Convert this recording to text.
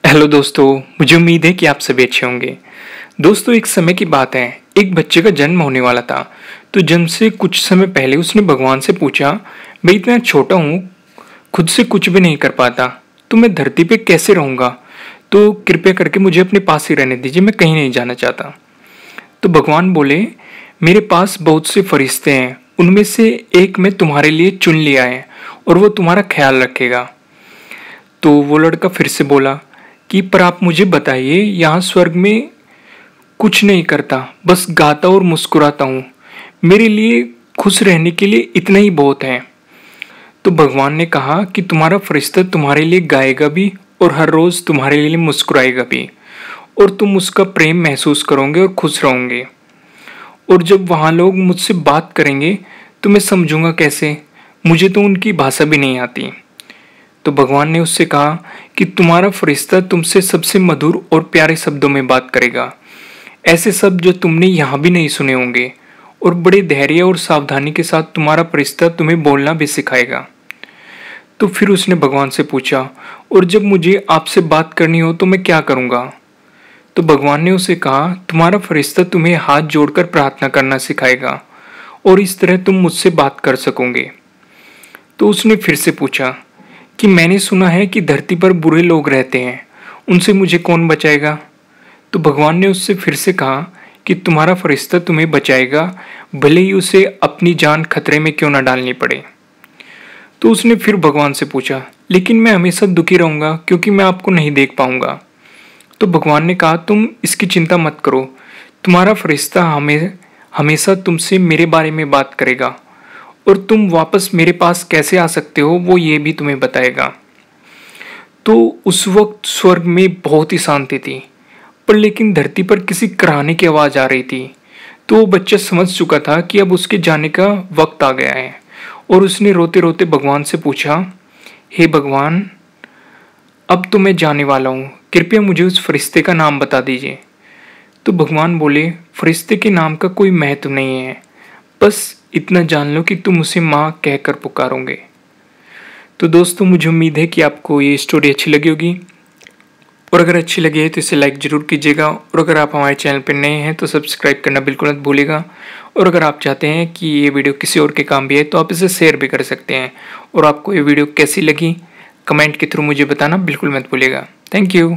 Hello दोस्तों, मुझे उम्मीद है कि आप सभी अच्छे होंगे। दोस्तों, एक समय की बात है, एक बच्चे का जन्म होने वाला था। तो जन्म से कुछ समय पहले उसने भगवान से पूछा, मैं इतना छोटा हूँ, खुद से कुछ भी नहीं कर पाता, तो मैं धरती पे कैसे रहूँगा। तो कृपया करके मुझे अपने पास ही रहने दीजिए, मैं कहीं नहीं जाना चाहता। तो भगवान बोले, मेरे पास बहुत से फरिश्ते हैं, उनमें से एक मैं तुम्हारे लिए चुन लिया है और वो तुम्हारा ख्याल रखेगा। तो वो लड़का फिर से बोला कि पर आप मुझे बताइए, यहाँ स्वर्ग में कुछ नहीं करता, बस गाता और मुस्कुराता हूँ, मेरे लिए खुश रहने के लिए इतना ही बहुत है। तो भगवान ने कहा कि तुम्हारा फरिश्ता तुम्हारे लिए गाएगा भी और हर रोज़ तुम्हारे लिए मुस्कुराएगा भी, और तुम उसका प्रेम महसूस करोगे और खुश रहोगे। और जब वहाँ लोग मुझसे बात करेंगे तो मैं समझूंगा कैसे, मुझे तो उनकी भाषा भी नहीं आती। तो भगवान ने उससे कहा कि तुम्हारा फरिश्ता तुमसे सबसे मधुर और प्यारे शब्दों में बात करेगा, ऐसे शब्द जो तुमने यहाँ भी नहीं सुने होंगे, और बड़े धैर्य और सावधानी के साथ तुम्हारा फरिश्ता तुम्हें बोलना भी सिखाएगा। तो फिर उसने भगवान से पूछा, और जब मुझे आपसे बात करनी हो तो मैं क्या करूँगा। तो भगवान ने उसे कहा, तुम्हारा फरिश्ता तुम्हें हाथ जोड़कर प्रार्थना करना सिखाएगा और इस तरह तुम मुझसे बात कर सकोगे। तो उसने फिर से पूछा कि मैंने सुना है कि धरती पर बुरे लोग रहते हैं, उनसे मुझे कौन बचाएगा। तो भगवान ने उससे फिर से कहा कि तुम्हारा फरिश्ता तुम्हें बचाएगा, भले ही उसे अपनी जान खतरे में क्यों ना डालनी पड़े। तो उसने फिर भगवान से पूछा, लेकिन मैं हमेशा दुखी रहूंगा क्योंकि मैं आपको नहीं देख पाऊंगा। तो भगवान ने कहा, तुम इसकी चिंता मत करो, तुम्हारा फरिश्ता हमेशा तुमसे मेरे बारे में बात करेगा, और तुम वापस मेरे पास कैसे आ सकते हो वो ये भी तुम्हें बताएगा। तो उस वक्त स्वर्ग में बहुत ही शांति थी, पर लेकिन धरती पर किसी कराहने की आवाज़ आ रही थी। तो वो बच्चा समझ चुका था कि अब उसके जाने का वक्त आ गया है, और उसने रोते रोते भगवान से पूछा, हे भगवान, अब तो मैं जाने वाला हूँ, कृपया मुझे उस फरिश्ते का नाम बता दीजिए। तो भगवान बोले, फरिश्ते के नाम का कोई महत्व नहीं है, बस इतना जान लो कि तुम उसे माँ कहकर पुकारोगे। तो दोस्तों, मुझे उम्मीद है कि आपको ये स्टोरी अच्छी लगी होगी, और अगर अच्छी लगी है तो इसे लाइक ज़रूर कीजिएगा, और अगर आप हमारे चैनल पर नए हैं तो सब्सक्राइब करना बिल्कुल मत भूलिएगा। और अगर आप चाहते हैं कि ये वीडियो किसी और के काम भी है तो आप इसे शेयर भी कर सकते हैं। और आपको ये वीडियो कैसी लगी कमेंट के थ्रू मुझे बताना बिल्कुल मत भूलिएगा। Thank you.